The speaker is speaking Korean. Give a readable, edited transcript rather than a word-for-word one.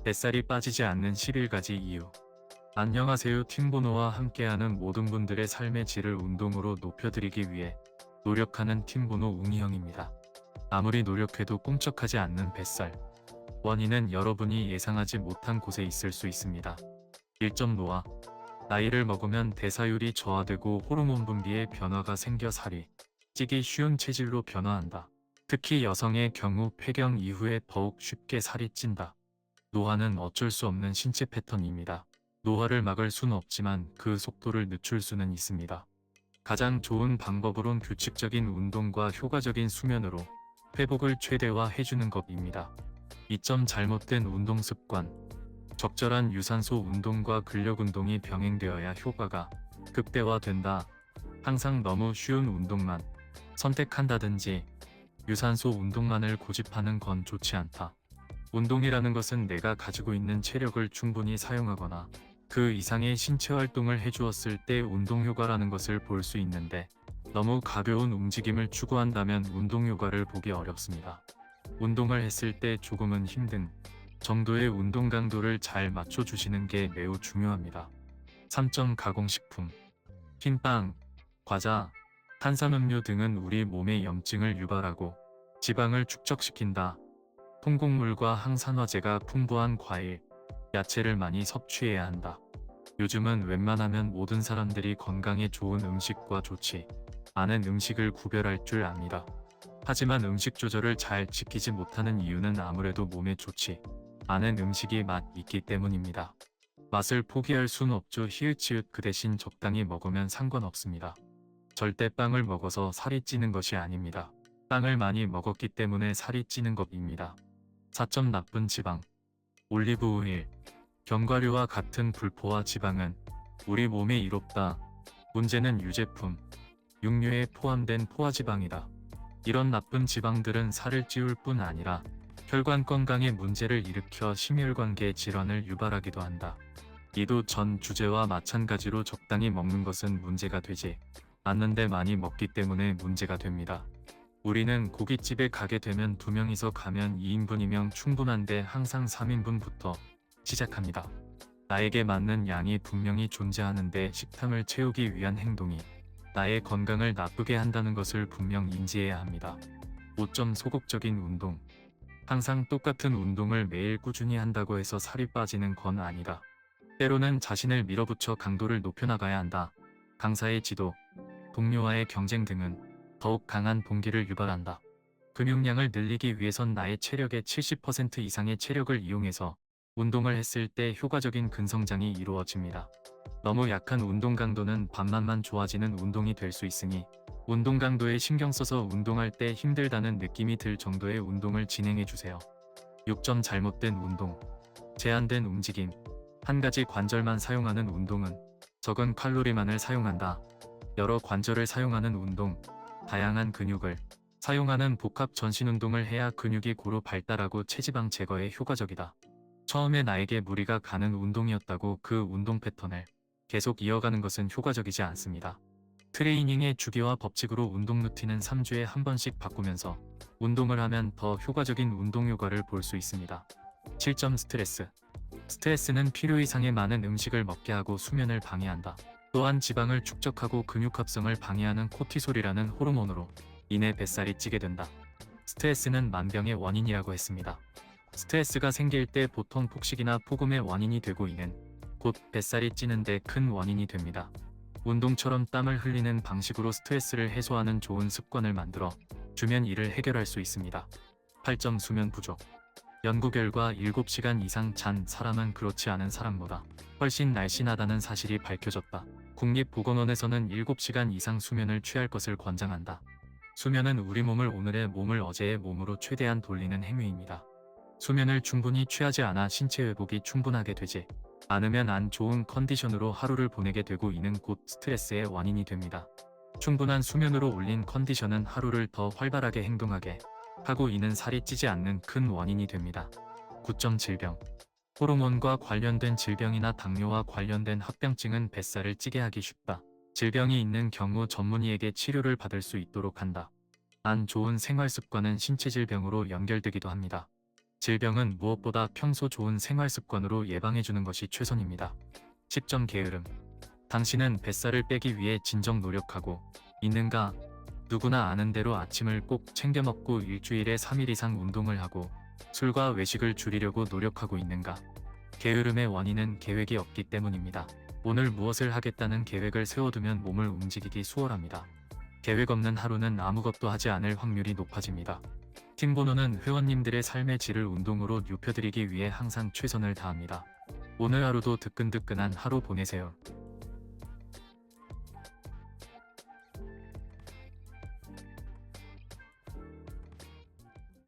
뱃살이 빠지지 않는 11가지 이유. 안녕하세요. 팀보노와 함께하는 모든 분들의 삶의 질을 운동으로 높여드리기 위해 노력하는 팀보노 웅이형입니다. 아무리 노력해도 꿈쩍하지 않는 뱃살. 원인은 여러분이 예상하지 못한 곳에 있을 수 있습니다. 1점 노화. 나이를 먹으면 대사율이 저하되고 호르몬 분비에 변화가 생겨 살이 찌기 쉬운 체질로 변화한다. 특히 여성의 경우 폐경 이후에 더욱 쉽게 살이 찐다. 노화는 어쩔 수 없는 신체 패턴입니다. 노화를 막을 수는 없지만 그 속도를 늦출 수는 있습니다. 가장 좋은 방법으론 규칙적인 운동과 효과적인 수면으로 회복을 최대화해주는 것입니다. 2점 잘못된 운동 습관. 적절한 유산소 운동과 근력 운동이 병행되어야 효과가 극대화된다. 항상 너무 쉬운 운동만 선택한다든지 유산소 운동만을 고집하는 건 좋지 않다. 운동이라는 것은 내가 가지고 있는 체력을 충분히 사용하거나 그 이상의 신체 활동을 해주었을 때 운동 효과라는 것을 볼 수 있는데 너무 가벼운 움직임을 추구한다면 운동 효과를 보기 어렵습니다. 운동을 했을 때 조금은 힘든 정도의 운동 강도를 잘 맞춰주시는 게 매우 중요합니다. 3점 가공식품. 흰빵, 과자, 탄산음료 등은 우리 몸의 염증을 유발하고 지방을 축적시킨다. 통곡물과 항산화제가 풍부한 과일, 야채를 많이 섭취해야 한다. 요즘은 웬만하면 모든 사람들이 건강에 좋은 음식과 좋지 않은 음식을 구별할 줄 압니다. 하지만 음식 조절을 잘 지키지 못하는 이유는 아무래도 몸에 좋지 않은 음식이 있기 때문입니다. 맛을 포기할 순 없죠. 히읗히읗 그 대신 적당히 먹으면 상관없습니다. 절대 빵을 먹어서 살이 찌는 것이 아닙니다. 빵을 많이 먹었기 때문에 살이 찌는 것입니다. 4점 나쁜 지방. 올리브 오일, 견과류와 같은 불포화 지방은 우리 몸에 이롭다. 문제는 유제품, 육류에 포함된 포화지방이다. 이런 나쁜 지방들은 살을 찌울 뿐 아니라 혈관 건강에 문제를 일으켜 심혈관계 질환을 유발하기도 한다. 이도 전 주제와 마찬가지로 적당히 먹는 것은 문제가 되지 않는데 많이 먹기 때문에 문제가 됩니다. 우리는 고깃집에 가게 되면 2명이서 가면 2인분이면 충분한데 항상 3인분부터 시작합니다. 나에게 맞는 양이 분명히 존재하는데 식탐을 채우기 위한 행동이 나의 건강을 나쁘게 한다는 것을 분명 인지해야 합니다. 5점 소극적인 운동. 항상 똑같은 운동을 매일 꾸준히 한다고 해서 살이 빠지는 건 아니다. 때로는 자신을 밀어붙여 강도를 높여나가야 한다. 강사의 지도, 동료와의 경쟁 등은 더욱 강한 동기를 유발한다. 근육량을 늘리기 위해선 나의 체력의 70% 이상의 체력을 이용해서 운동을 했을 때 효과적인 근성장이 이루어집니다. 너무 약한 운동 강도는 반만만 좋아지는 운동이 될 수 있으니 운동 강도에 신경 써서 운동할 때 힘들다는 느낌이 들 정도의 운동을 진행해주세요. 6점 잘못된 운동. 제한된 움직임. 한 가지 관절만 사용하는 운동은 적은 칼로리만을 사용한다. 여러 관절을 사용하는 운동, 다양한 근육을 사용하는 복합 전신 운동을 해야 근육이 고루 발달하고 체지방 제거에 효과적이다. 처음에 나에게 무리가 가는 운동이었다고 그 운동 패턴을 계속 이어가는 것은 효과적이지 않습니다. 트레이닝의 주기와 법칙으로 운동 루틴은 3주에 한 번씩 바꾸면서 운동을 하면 더 효과적인 운동 효과를 볼 수 있습니다. 7점 스트레스. 스트레스는 필요 이상의 많은 음식을 먹게 하고 수면을 방해한다. 또한 지방을 축적하고 근육 합성을 방해하는 코티솔이라는 호르몬으로 인해 뱃살이 찌게 된다. 스트레스는 만병의 원인이라고 했습니다. 스트레스가 생길 때 보통 폭식이나 폭음의 원인이 되고 이는 곧 뱃살이 찌는데 큰 원인이 됩니다. 운동처럼 땀을 흘리는 방식으로 스트레스를 해소하는 좋은 습관을 만들어 주면 이를 해결할 수 있습니다. 8점 수면 부족. 연구 결과 7시간 이상 잔 사람은 그렇지 않은 사람보다 훨씬 날씬하다는 사실이 밝혀졌다. 국립보건원에서는 7시간 이상 수면을 취할 것을 권장한다. 수면은 우리 몸을 오늘의 몸을 어제의 몸으로 최대한 돌리는 행위입니다. 수면을 충분히 취하지 않아 신체 회복이 충분하게 되지 않으면 안 좋은 컨디션으로 하루를 보내게 되고 이는 곧 스트레스의 원인이 됩니다. 충분한 수면으로 올린 컨디션은 하루를 더 활발하게 행동하게 하고 이는 살이 찌지 않는 큰 원인이 됩니다. 9점 질병. 호르몬과 관련된 질병이나 당뇨와 관련된 합병증은 뱃살을 찌게 하기 쉽다. 질병이 있는 경우 전문의에게 치료를 받을 수 있도록 한다. 안 좋은 생활 습관은 신체 질병으로 연결되기도 합니다. 질병은 무엇보다 평소 좋은 생활 습관으로 예방해주는 것이 최선입니다. 10점 게으름. 당신은 뱃살을 빼기 위해 진정 노력하고 있는가? 누구나 아는 대로 아침을 꼭 챙겨 먹고 일주일에 3일 이상 운동을 하고 술과 외식을 줄이려고 노력하고 있는가? 게으름의 원인은 계획이 없기 때문입니다. 오늘 무엇을 하겠다는 계획을 세워두면 몸을 움직이기 수월합니다. 계획 없는 하루는 아무것도 하지 않을 확률이 높아집니다. 팀번호는 회원님들의 삶의 질을 운동으로 높여드리기 위해 항상 최선을 다합니다. 오늘 하루도 뜨끈뜨끈한 하루 보내세요.